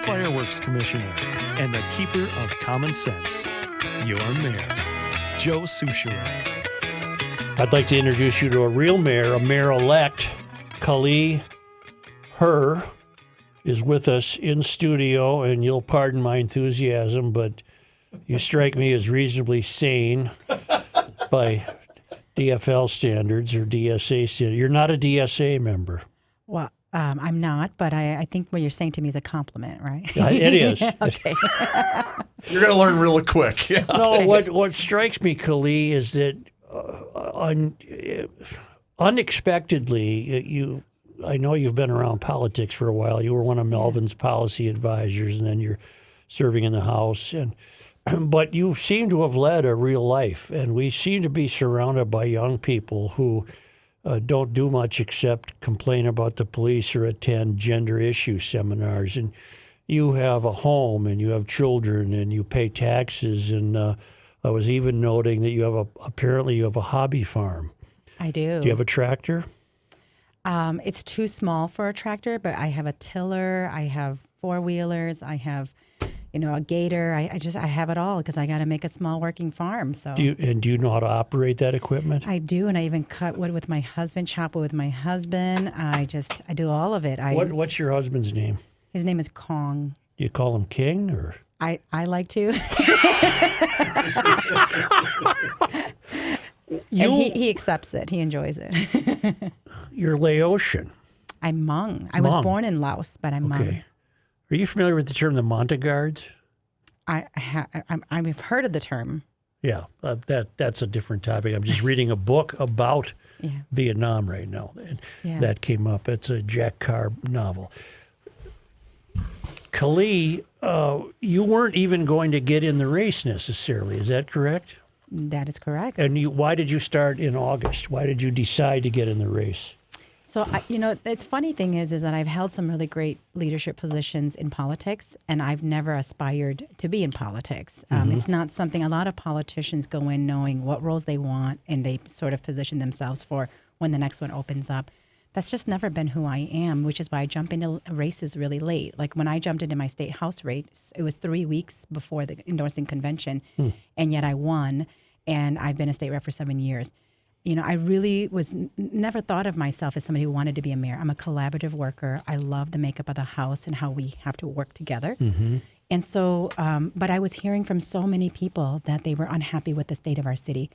fireworks commissioner, and the keeper of common sense, your mayor, Joe Souchere. I'd like to introduce you to a real mayor, a mayor-elect. Kaohly Her is with us in studio, and you'll pardon my enthusiasm, but you strike me as reasonably sane by DFL standards or DSA standards. You're not a DSA member. Well, I'm not, but I think what you're saying to me is a compliment, right? Yeah, it is. Okay. You're going to learn really quick. Yeah. No, what strikes me, Kaohly, is that unexpectedly, I know you've been around politics for a while. You were one of Melvin's policy advisors, and then you're serving in the House. But you seem to have led a real life, and we seem to be surrounded by young people who don't do much except complain about the police or attend gender issue seminars. And you have a home, and you have children, and you pay taxes. And I was even noting that apparently you have a hobby farm. I do. Do you have a tractor? It's too small for a tractor, but I have a tiller, I have four-wheelers, I have, a gator. I have it all because I got to make a small working farm. So. Do you know how to operate that equipment? I do, and I even cut wood with my husband, chop wood with my husband. I do all of it. What's your husband's name? His name is Kong. Do you call him King or? I like to. And he accepts it. He enjoys it. You're Laotian. I'm Hmong. I was born in Laos, but I'm Hmong. Are you familiar with the term the Montaguards? I've heard of the term. Yeah, that's a different topic. I'm just reading a book about Vietnam right now. And that came up. It's a Jack Carr novel. Kaohly, you weren't even going to get in the race necessarily. Is that correct? That is correct. And why did you start in August? Why did you decide to get in the race? So, it's funny thing is that I've held some really great leadership positions in politics, and I've never aspired to be in politics. It's not something a lot of politicians go in knowing what roles they want, and they sort of position themselves for when the next one opens up. That's just never been who I am, which is why I jump into races really late. Like when I jumped into my state house race, it was 3 weeks before the endorsing convention, and yet I won, and I've been a state rep for 7 years. I really never thought of myself as somebody who wanted to be a mayor. I'm a collaborative worker. I love the makeup of the House and how we have to work together. Mm-hmm. And so, but I was hearing from so many people that they were unhappy with the state of our city.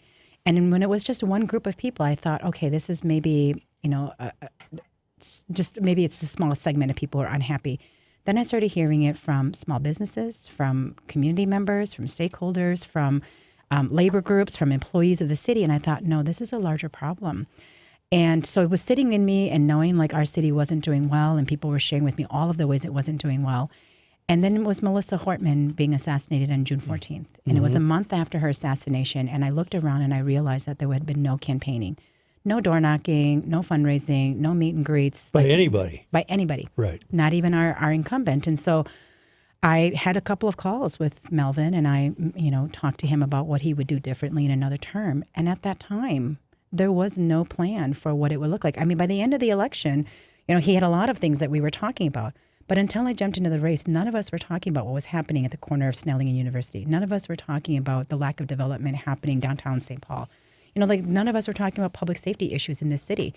And when it was just one group of people, I thought, okay, this is maybe, maybe it's the smallest segment of people who are unhappy. Then I started hearing it from small businesses, from community members, from stakeholders, from labor groups, from employees of the city. And I thought, no, this is a larger problem. And so it was sitting in me and knowing like our city wasn't doing well, and people were sharing with me all of the ways it wasn't doing well. And then it was Melissa Hortman being assassinated on June 14th. And it was a month after her assassination. And I looked around and I realized that there had been no campaigning, no door knocking, no fundraising, no meet and greets. By anybody. By anybody. Right. Not even our incumbent. And so I had a couple of calls with Melvin, and I, talked to him about what he would do differently in another term. And at that time, there was no plan for what it would look like. I mean, by the end of the election, he had a lot of things that we were talking about. But until I jumped into the race, none of us were talking about what was happening at the corner of Snelling and University. None of us were talking about the lack of development happening downtown St. Paul. None of us were talking about public safety issues in this city.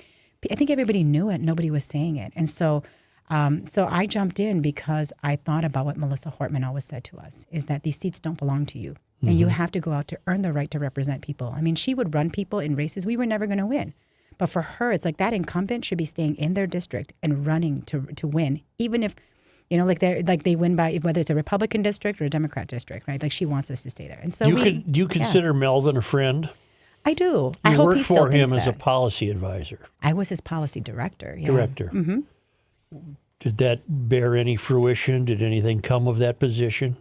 I think everybody knew it. Nobody was saying it. And so I jumped in because I thought about what Melissa Hortman always said to us, is that these seats don't belong to you. And you have to go out to earn the right to represent people. I mean, she would run people in races we were never going to win. But for her, it's like that incumbent should be staying in their district and running to win, even if, they win by, whether it's a Republican district or a Democrat district, right? Like she wants us to stay there. And so do you consider Melvin a friend? I do. I hope worked he still for him thinks as that. a policy advisor. I was his policy director. Yeah. Director. Mm-hmm. Did that bear any fruition? Did anything come of that position?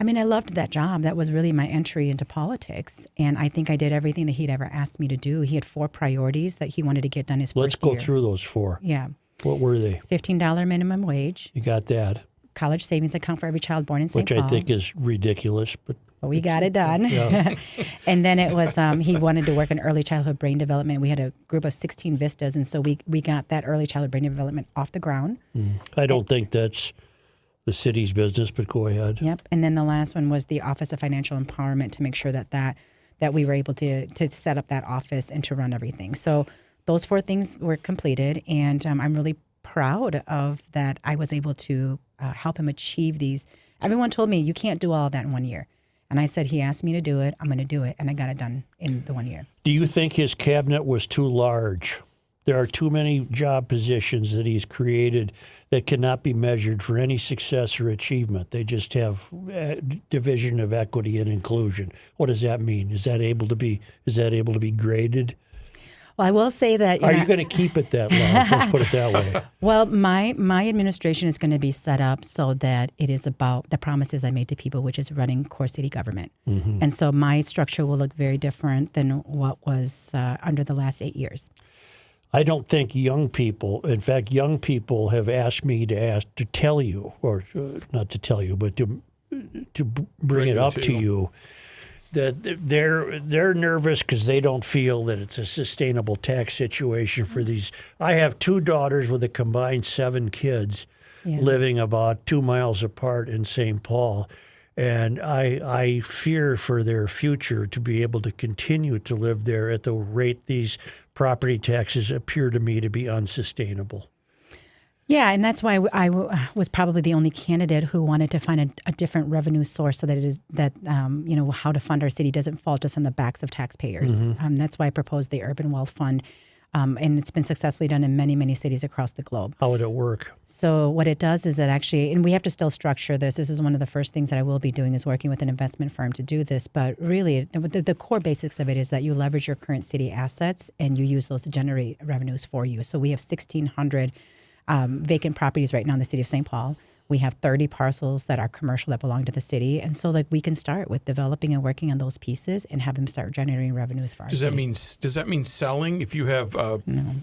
I mean, I loved that job. That was really my entry into politics. And I think I did everything that he'd ever asked me to do. He had 4 priorities that he wanted to get done his first year. Let's go through those 4. Yeah. What were they? $15 minimum wage. You got that. College savings account for every child born in St. Paul. Which I think is ridiculous, but we got it done. Yeah. And then it was, he wanted to work in early childhood brain development. We had a group of 16 vistas, and so we got that early childhood brain development off the ground. I don't think that's the city's business, but go ahead. Yep. And then the last one was the Office of Financial Empowerment to make sure that we were able to set up that office and to run everything. So those 4 things were completed, and I'm really proud of that. I was able to help him achieve these. Everyone told me, you can't do all of that in 1 year. And I said, he asked me to do it, I'm going to do it. And I got it done in the 1 year. Do you think his cabinet was too large? There are too many job positions that he's created that cannot be measured for any success or achievement. They just have division of equity and inclusion. What does that mean? Is that able to be graded? Well, I will say that. Are you going to keep it that large? Let's put it that way. Well, my administration is going to be set up so that it is about the promises I made to people, which is running core city government. Mm-hmm. And so my structure will look very different than what was under the last 8 years. I don't think young people, in fact, young people have asked me to tell you, or not to tell you, but to bring it up to you, that they're nervous because they don't feel that it's a sustainable tax situation for these. I have 2 daughters with a combined 7 kids living about 2 miles apart in St. Paul. And I fear for their future to be able to continue to live there at the rate these property taxes appear to me to be unsustainable. Yeah, and that's why I was probably the only candidate who wanted to find a different revenue source so that it is that how to fund our city doesn't fall just on the backs of taxpayers. Mm-hmm. That's why I proposed the Urban Wealth Fund. And it's been successfully done in many, many cities across the globe. How would it work? So what it does is it actually, and we have to still structure this. This is one of the first things that I will be doing is working with an investment firm to do this. But really, the core basics of it is that you leverage your current city assets and you use those to generate revenues for you. So we have 1,600 vacant properties right now in the city of St. Paul. We have 30 parcels that are commercial that belong to the city. And so we can start with developing and working on those pieces and have them start generating revenues for our city. Does that mean selling? If you have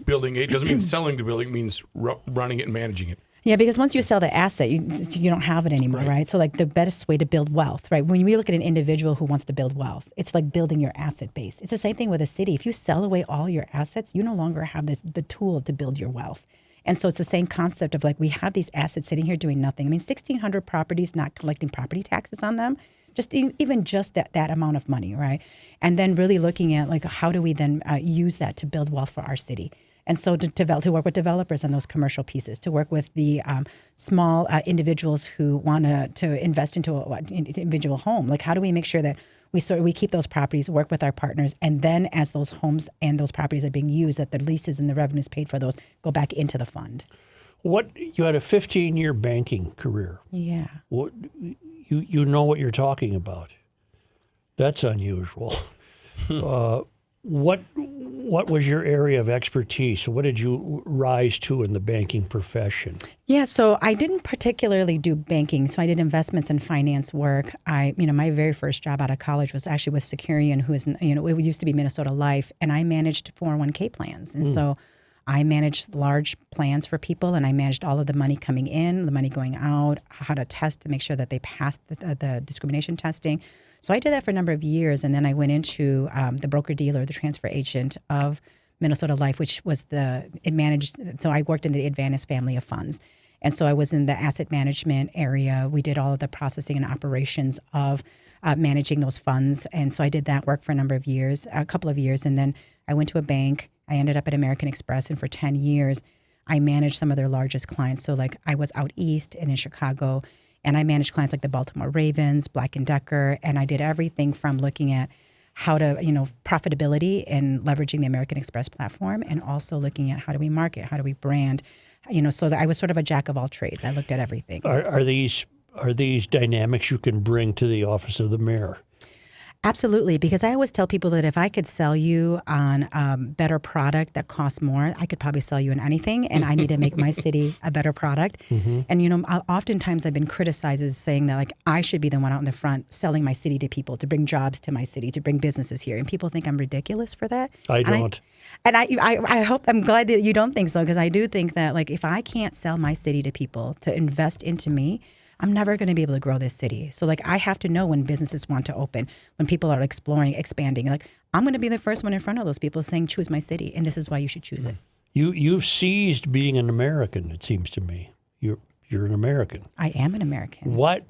building 8, doesn't mean selling the building, it means running it and managing it. Yeah, because once you sell the asset, you don't have it anymore, right? So the best way to build wealth, right? When you look at an individual who wants to build wealth, it's like building your asset base. It's the same thing with a city. If you sell away all your assets, you no longer have the tool to build your wealth. And so it's the same concept of we have these assets sitting here doing nothing. I mean, 1,600 properties, not collecting property taxes on them, just even just that amount of money, right? And then really looking at how do we then use that to build wealth for our city. And so to work with developers on those commercial pieces, to work with the small individuals who want to invest into an individual home. How do we make sure that we keep those properties, work with our partners, and then as those homes and those properties are being used, that the leases and the revenues paid for those go back into the fund. You had a 15-year banking career. Yeah. You know what you're talking about. That's unusual. What was your area of expertise? What did you rise to in the banking profession? Yeah, so I didn't particularly do banking. So I did investments and finance work. My very first job out of college was actually with Securian, who is, it used to be Minnesota Life, and I managed 401k plans. And so I managed large plans for people, and I managed all of the money coming in, the money going out, how to test to make sure that they passed the discrimination testing. So I did that for a number of years, and then I went into the broker-dealer, the transfer agent of Minnesota Life, which was it managed, so I worked in the Advantis family of funds. And so I was in the asset management area. We did all of the processing and operations of managing those funds. And so I did that work for a couple of years, and then I went to a bank. I ended up at American Express, and for 10 years, I managed some of their largest clients. So I was out east and in Chicago, and I managed clients like the Baltimore Ravens, Black & Decker, and I did everything from looking at how to, profitability and leveraging the American Express platform, and also looking at how do we market, how do we brand, so that I was sort of a jack of all trades. I looked at everything. Are these dynamics you can bring to the office of the mayor? Absolutely, because I always tell people that if I could sell you on a better product that costs more, I could probably sell you on anything, and I need to make my city a better product. Mm-hmm. And, oftentimes I've been criticized as saying that, I should be the one out in the front selling my city to people, to bring jobs to my city, to bring businesses here. And people think I'm ridiculous for that. I don't. I'm glad that you don't think so, because I do think that, if I can't sell my city to people to invest into me, I'm never going to be able to grow this city. So I have to know when businesses want to open, when people are exploring, expanding. I'm going to be the first one in front of those people saying, choose my city, and this is why you should choose it. You've seized being an American, it seems to me. you're an American. I am an American. Why?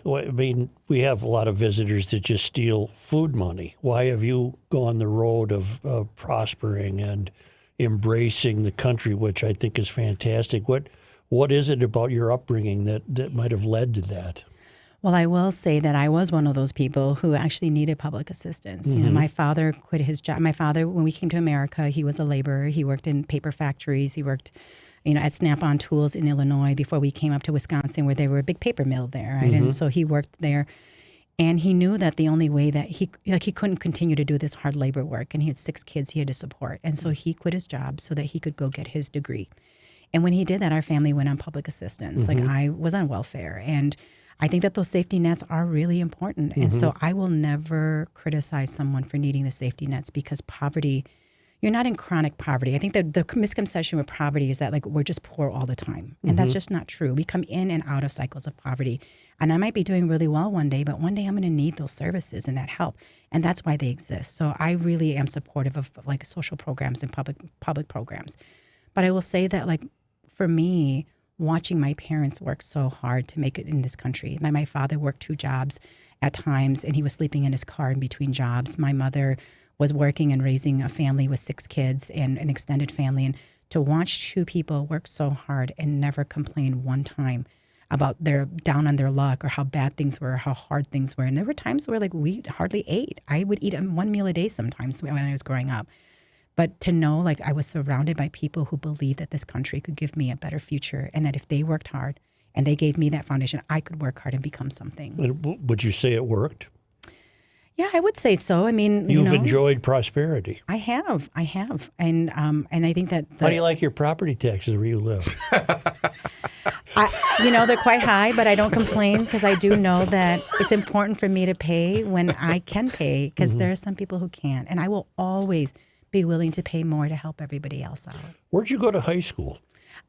I mean, we have a lot of visitors that just steal food money. Why have you gone the road of prospering and embracing the country, which I think is fantastic? What is it about your upbringing that might have led to that? Well, I will say that I was one of those people who actually needed public assistance. You know, my father quit his job. My father, when we came to America, he was a laborer. He worked in paper factories. He worked, at Snap-on Tools in Illinois before we came up to Wisconsin, where they were a big paper mill there, right? And so he worked there. And he knew that the only way that he couldn't continue to do this hard labor work, and he had 6 kids he had to support. And so he quit his job so that he could go get his degree. And when he did that, our family went on public assistance. Like, I was on welfare. And I think that those safety nets are really important. And so I will never criticize someone for needing the safety nets, because poverty, you're not in chronic poverty. I think that the misconception with poverty is that, like, we're just poor all the time. And that's just not true. We come in and out of cycles of poverty. And I might be doing really well one day, but one day I'm going to need those services and that help. And that's why they exist. So I really am supportive of, like, social programs and public programs. But I will say that, like, for me, watching my parents work so hard to make it in this country. My father worked 2 jobs at times, and he was sleeping in his car in between jobs. My mother was working and raising a family with 6 kids and an extended family. And to watch 2 people work so hard and never complain one time about their down on their luck or how bad things were, how hard things were. And there were times where, like, we hardly ate. I would eat 1 meal a day sometimes when I was growing up. But to know, like, I was surrounded by people who believed that this country could give me a better future, and that if they worked hard and they gave me that foundation, I could work hard and become something. Would you say it worked? Yeah, I would say so. I mean, You've enjoyed prosperity. I have, and I think that. How do you like your property taxes where you live? They're quite high, but I don't complain, because I do know that it's important for me to pay when I can pay, because there are some people who can't, and I will always be willing to pay more to help everybody else out. Where'd you go to high school?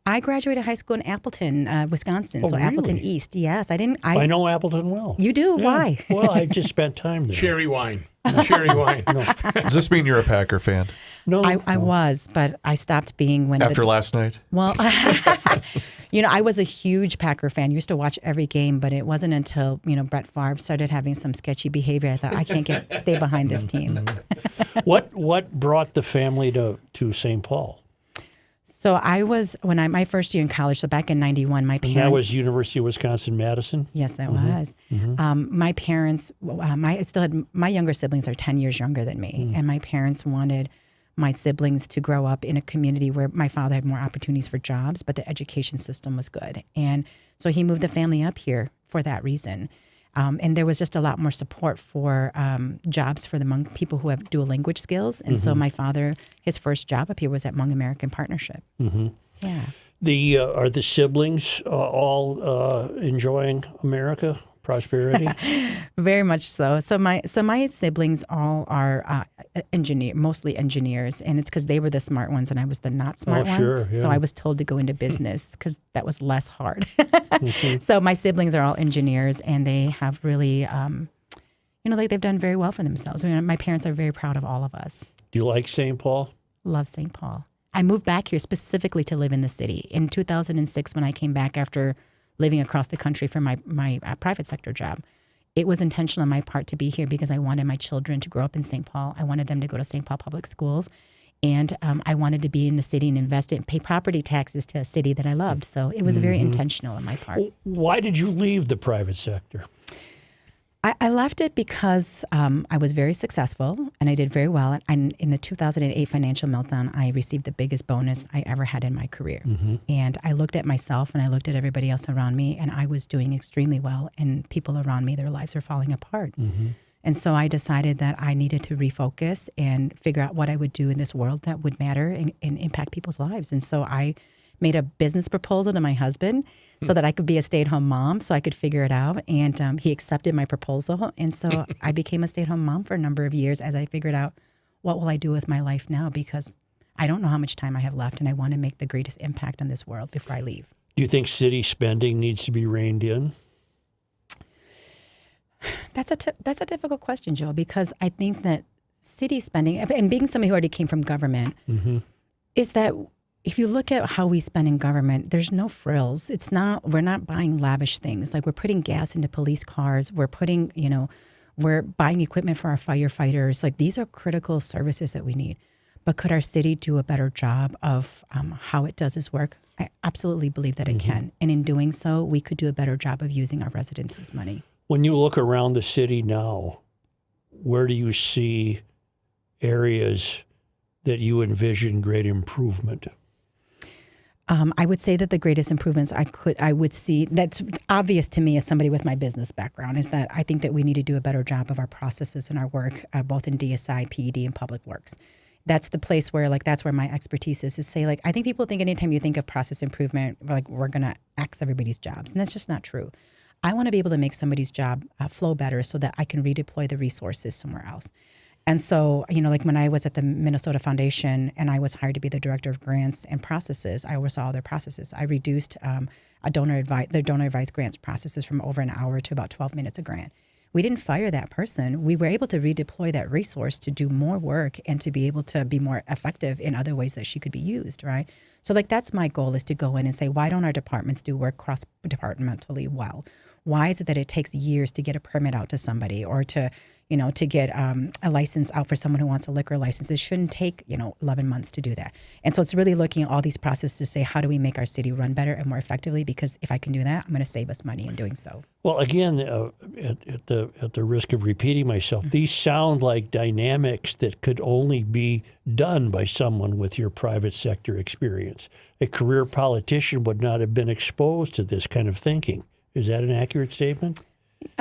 I graduated high school in Appleton, Wisconsin. Oh, so really? Appleton East. Yes, I know Appleton well. You do? Yeah. Why? Well, I just spent time there. Cherry wine. Cherry wine. No. Does this mean you're a Packer fan? No. I was, but I stopped being when After last night? Well, I was a huge Packer fan. Used to watch every game, but it wasn't until, Brett Favre started having some sketchy behavior, I thought, I can't stay behind this team. What brought the family to St. Paul? So I was, my first year in college, so back in 91, my parents. And that was University of Wisconsin-Madison? Yes, that was. My parents, my younger siblings are 10 years younger than me. And my parents wanted my siblings to grow up in a community where my father had more opportunities for jobs, but the education system was good. And so he moved the family up here for that reason. And there was just a lot more support for jobs for the Hmong people who have dual language skills. And so my father, his first job up here was at Hmong American Partnership. Yeah. Are the siblings all enjoying America, prosperity? Very much so. So my siblings all are mostly engineers, and it's because they were the smart ones and I was the not smart one. Sure, yeah. So I was told to go into business because that was less hard. So my siblings are all engineers, and they have really, they've done very well for themselves. I mean, my parents are very proud of all of us. Do you like St. Paul? Love St. Paul. I moved back here specifically to live in the city. In 2006, when I came back after living across the country for my private sector job, it was intentional on my part to be here because I wanted my children to grow up in St. Paul. I wanted them to go to St. Paul public schools. And I wanted to be in the city and invest in, pay property taxes to a city that I loved. So it was very intentional on my part. Why did you leave the private sector? I left it because I was very successful and I did very well. And in the 2008 financial meltdown, I received the biggest bonus I ever had in my career. And I looked at myself and I looked at everybody else around me, and I was doing extremely well. And people around me, their lives are falling apart. And so I decided that I needed to refocus and figure out what I would do in this world that would matter and impact people's lives. And so I made a business proposal to my husband so that I could be a stay-at-home mom, so I could figure it out. And he accepted my proposal. And so I became a stay-at-home mom for a number of years as I figured out, what will I do with my life now? Because I don't know how much time I have left, and I want to make the greatest impact on this world before I leave. Do you think city spending needs to be reined in? That's a difficult question, Joe, because I think that city spending, and being somebody who already came from government, is that if you look at how we spend in government, there's no frills. We're not buying lavish things. Like we're putting gas into police cars. We're putting, we're buying equipment for our firefighters. Like these are critical services that we need. But could our city do a better job of how it does its work? I absolutely believe that it can. And in doing so, we could do a better job of using our residents' money. When you look around the city now, where do you see areas that you envision great improvement? I would say that the greatest improvements I would see, that's obvious to me as somebody with my business background, is that I think that we need to do a better job of our processes and our work, both in DSI, PED, and Public Works. That's the place where, that's where my expertise is, say, I think people think anytime you think of process improvement, we're going to axe everybody's jobs. And that's just not true. I want to be able to make somebody's job flow better so that I can redeploy the resources somewhere else. And so, when I was at the Minnesota Foundation and I was hired to be the director of grants and processes, I oversaw all their processes. I reduced their donor advised grants processes from over an hour to about 12 minutes a grant. We didn't fire that person. We were able to redeploy that resource to do more work and to be able to be more effective in other ways that she could be used, right? So that's my goal, is to go in and say, why don't our departments do work cross-departmentally well? Why is it that it takes years to get a permit out to somebody, or to get a license out for someone who wants a liquor license? It shouldn't take, 11 months to do that. And so it's really looking at all these processes to say, how do we make our city run better and more effectively? Because if I can do that, I'm going to save us money in doing so. Well, again, at the risk of repeating myself, these sound like dynamics that could only be done by someone with your private sector experience. A career politician would not have been exposed to this kind of thinking. Is that an accurate statement?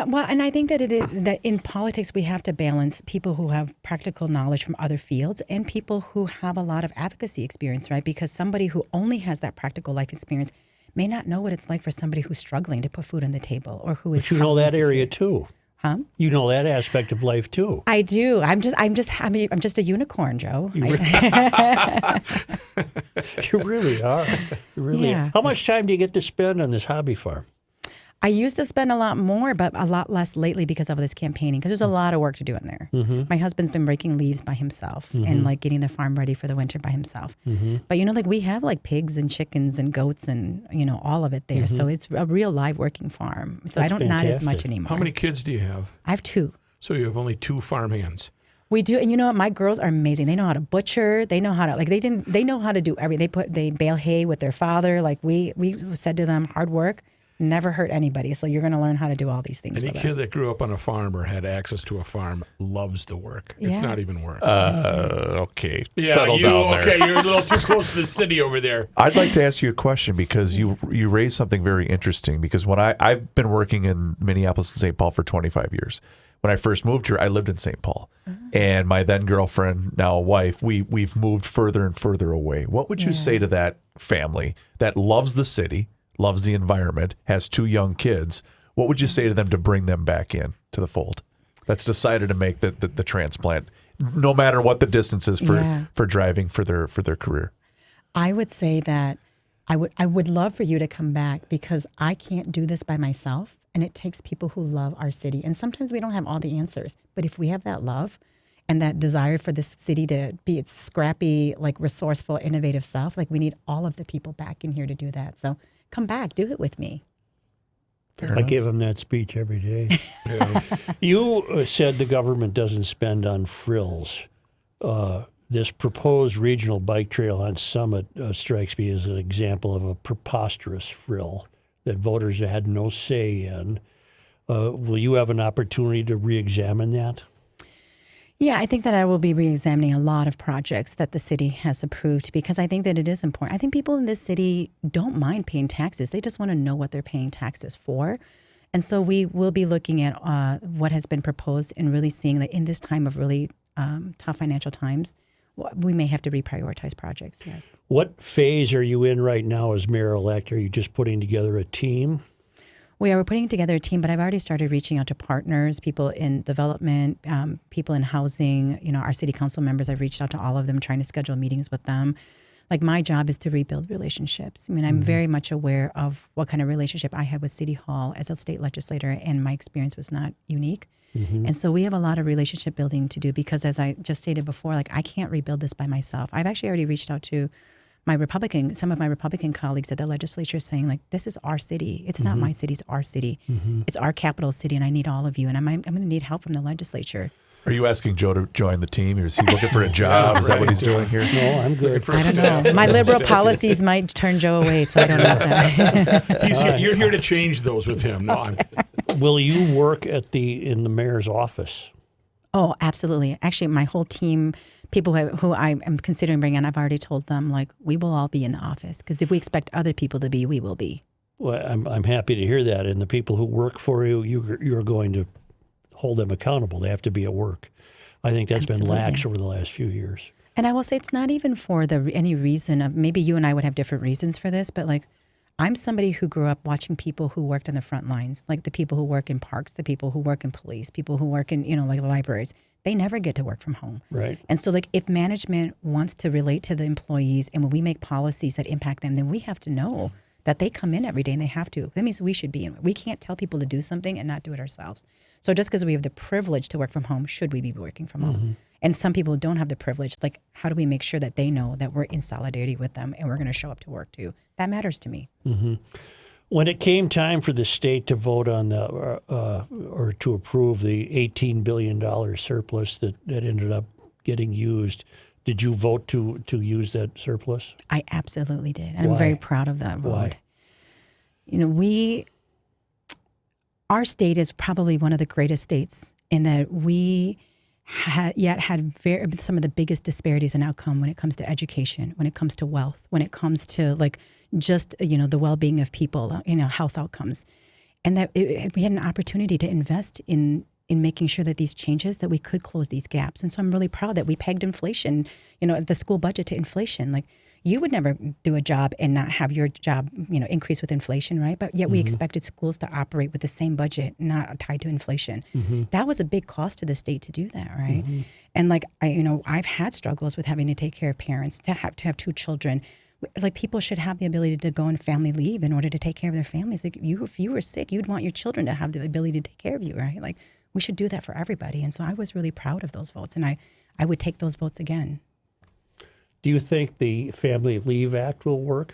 Well, and I think that that in politics we have to balance people who have practical knowledge from other fields and people who have a lot of advocacy experience, right? Because somebody who only has that practical life experience may not know what it's like for somebody who's struggling to put food on the table, or who is. But you know that area too. Huh? You know that aspect of life too. I do. I'm just a unicorn, Joe. You really are. You really are. How much time do you get to spend on this hobby farm? I used to spend a lot more, but a lot less lately because of this campaigning, because there's a lot of work to do in there. Mm-hmm. My husband's been raking leaves by himself, and getting the farm ready for the winter by himself. Mm-hmm. But we have pigs and chickens and goats and all of it there. Mm-hmm. So it's a real live working farm. So That's not as much anymore. How many kids do you have? I have 2. So you have only 2 farm hands. We do, and you know what? My girls are amazing. They know how to butcher. They know how to they know how to do everything. They bale hay with their father. We said to them, hard work never hurt anybody. So you're going to learn how to do all these things. Any kid that grew up on a farm or had access to a farm loves the work. Yeah. It's not even work. Okay. Yeah, Settle down there. Okay, you're a little too close to the city over there. I'd like to ask you a question, because you raised something very interesting. Because when I've been working in Minneapolis and St. Paul for 25 years. When I first moved here, I lived in St. Paul. And my then girlfriend, now wife, we've moved further and further away. What would you say to that family that loves the city, loves the environment, has 2 young kids? What would you say to them to bring them back in to the fold? That's decided to make the transplant, no matter what the distance is for driving for their career. I would say that I would love for you to come back, because I can't do this by myself, and it takes people who love our city. And sometimes we don't have all the answers, but if we have that love and that desire for this city to be its scrappy, resourceful, innovative self, we need all of the people back in here to do that. So come back, do it with me. I give him that speech every day. You said the government doesn't spend on frills. This proposed regional bike trail on Summit strikes me as an example of a preposterous frill that voters had no say in. Will you have an opportunity to re-examine that? Yeah, I think that I will be re-examining a lot of projects that the city has approved, because I think that it is important. I think people in this city don't mind paying taxes. They just want to know what they're paying taxes for. And so we will be looking at what has been proposed and really seeing that in this time of really tough financial times, we may have to reprioritize projects, yes. What phase are you in right now as mayor-elect? Are you just putting together a team? We're putting together a team, but I've already started reaching out to partners, people in development, people in housing, our city council members. I've reached out to all of them, trying to schedule meetings with them. My job is to rebuild relationships. I'm very much aware of what kind of relationship I had with City Hall as a state legislator, and my experience was not unique. And so we have a lot of relationship building to do, because as I just stated before, I can't rebuild this by myself. I've actually already reached out to some of my Republican colleagues at the legislature saying, like, this is our city. It's not my city, it's our city. It's our capital city, and I need all of you, and I'm going to need help from the legislature. Are you asking Joe to join the team, or is he looking for a job? Is that what he's doing here? No, I'm good. For I don't staff. know. My liberal policies might turn Joe away, so I don't know that. You're here to change those with him. No, Will you work in the mayor's office? Oh, absolutely. Actually, my whole team, people who I am considering bringing on, I've already told them, like, we will all be in the office, because if we expect other people to be, we will be. Well, I'm happy to hear that. And the people who work for you, you're going to hold them accountable. They have to be at work. I think that's been lax over the last few years. And I will say it's not even for any reason of, maybe you and I would have different reasons for this, but like, I'm somebody who grew up watching people who worked on the front lines, like the people who work in parks, the people who work in police, people who work in, like libraries. They never get to work from home. Right. And so, like, if management wants to relate to the employees, and when we make policies that impact them, then we have to know that they come in every day and they have to. That means we should be in. We can't tell people to do something and not do it ourselves. So just because we have the privilege to work from home, should we be working from home? And some people don't have the privilege. Like, how do we make sure that they know that we're in solidarity with them and we're going to show up to work too? That matters to me. When it came time for the state to vote on or to approve the $18 billion surplus that ended up getting used, did you vote to use that surplus? I absolutely did. And Why? I'm very proud of that vote. Why? Our state is probably one of the greatest states in that we had some of the biggest disparities in outcome when it comes to education, when it comes to wealth, when it comes to like just, the well-being of people, health outcomes. And that we had an opportunity to invest in making sure that these changes, that we could close these gaps. And so I'm really proud that we pegged inflation, the school budget to inflation. Like, you would never do a job and not have your job, increase with inflation, right? But yet we expected schools to operate with the same budget, not tied to inflation. That was a big cost to the state to do that, right? And like, I've had struggles with having to take care of parents, to have two children. Like, people should have the ability to go on family leave in order to take care of their families. Like, if you were sick, you'd want your children to have the ability to take care of you, right? Like, we should do that for everybody. And so I was really proud of those votes, and I would take those votes again. Do you think the Family Leave Act will work?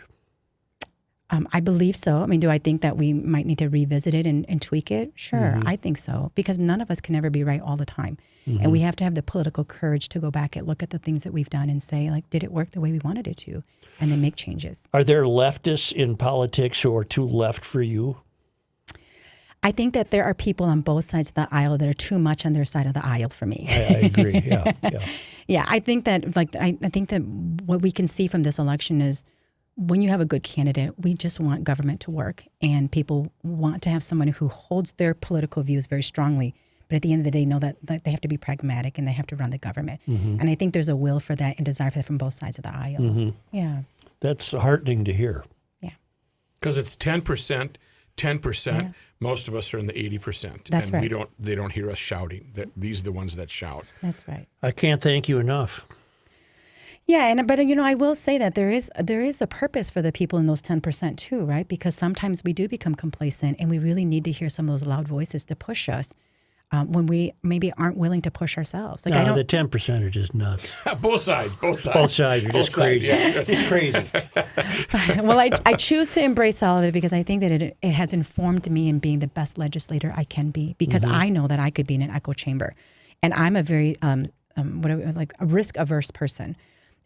I believe so. I mean, do I think that we might need to revisit it and tweak it? Sure, I think so. Because none of us can ever be right all the time. And we have to have the political courage to go back and look at the things that we've done and say, like, did it work the way we wanted it to? And then make changes. Are there leftists in politics who are too left for you? I think that there are people on both sides of the aisle that are too much on their side of the aisle for me. I agree. Yeah. Yeah, I think that I think that what we can see from this election is, when you have a good candidate, we just want government to work, and people want to have someone who holds their political views very strongly, but at the end of the day know that they have to be pragmatic and they have to run the government. And I think there's a will for that and desire for that from both sides of the aisle. Yeah. That's heartening to hear. Yeah. Because it's 10%. Yeah. Most of us are in the 80%. That's and right. They don't hear us shouting. These are the ones that shout. That's right. I can't thank you enough. Yeah, but I will say that there is a purpose for the people in those 10% too, right? Because sometimes we do become complacent, and we really need to hear some of those loud voices to push us when we maybe aren't willing to push ourselves. Like, No, the 10% are just nuts. Both sides. Both sides are just crazy. Yeah. It's crazy. Well, I choose to embrace all of it because I think that it has informed me in being the best legislator I can be, because I know that I could be in an echo chamber, and I'm a very a risk averse person.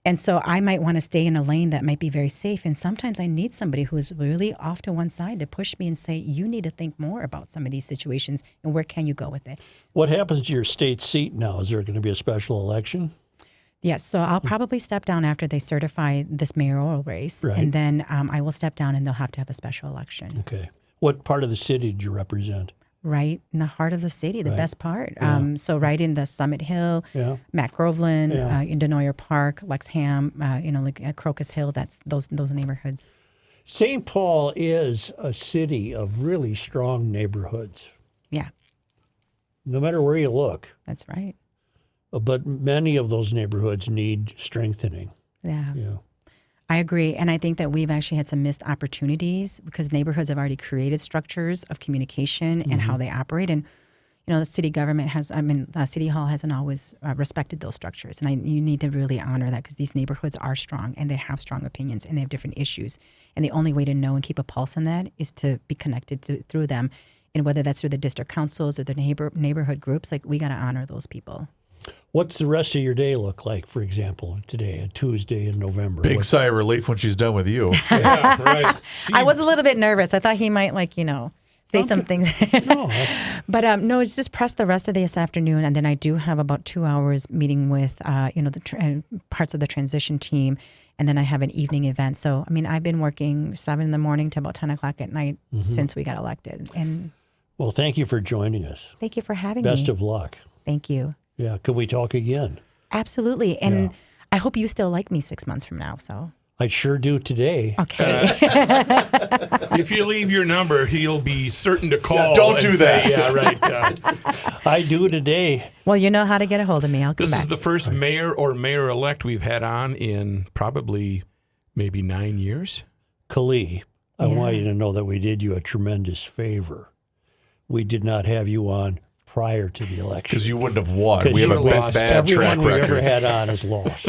And so I might want to stay in a lane that might be very safe. And sometimes I need somebody who's really off to one side to push me and say, you need to think more about some of these situations and where can you go with it? What happens to your state seat now? Is there going to be a special election? Yes. So I'll probably step down after they certify this mayoral race. Right. And then I will step down, and they'll have to have a special election. Okay. What part of the city did you represent? Right in the heart of the city, the Right. best part. Yeah. So right in the Summit Hill, Yeah. Matt Groveland, Yeah. in Denoyer Park, Lexham, Crocus Hill. That's those neighborhoods. St. Paul is a city of really strong neighborhoods, Yeah, no matter where you look. that's right. But many of those neighborhoods need strengthening. Yeah. Yeah. I agree. And I think that we've actually had some missed opportunities because neighborhoods have already created structures of communication and how they operate. And, the city government City Hall hasn't always respected those structures. And you need to really honor that, because these neighborhoods are strong and they have strong opinions and they have different issues. And the only way to know and keep a pulse on that is to be connected through them. And whether that's through the district councils or the neighborhood groups, like, we got to honor those people. What's the rest of your day look like, for example, today, a Tuesday in November? Big sigh of relief when she's done with you. Yeah, right. I was a little bit nervous. I thought he might, say some things. No, But no, it's just pressed the rest of this afternoon, and then I do have about 2 hours meeting with parts of the transition team, and then I have an evening event. So I've been working 7 in the morning to about 10 o'clock at night since we got elected. And well, thank you for joining us. thank you for having me. Best of luck. Thank you. Yeah, can we talk again? Absolutely, and I hope you still like me 6 months from now. So. I sure do today. Okay. If you leave your number, he'll be certain to call. don't and do say, that. Yeah, right. I do today. Well, you know how to get a hold of me. I'll come This back. is the first mayor or mayor-elect we've had on in probably maybe 9 years. Kaohly, I want you to know that we did you a tremendous favor. We did not have you on prior to the election. Because you wouldn't have won. 'Cause We have you a lost. bad Everyone track we ever record. had on has lost.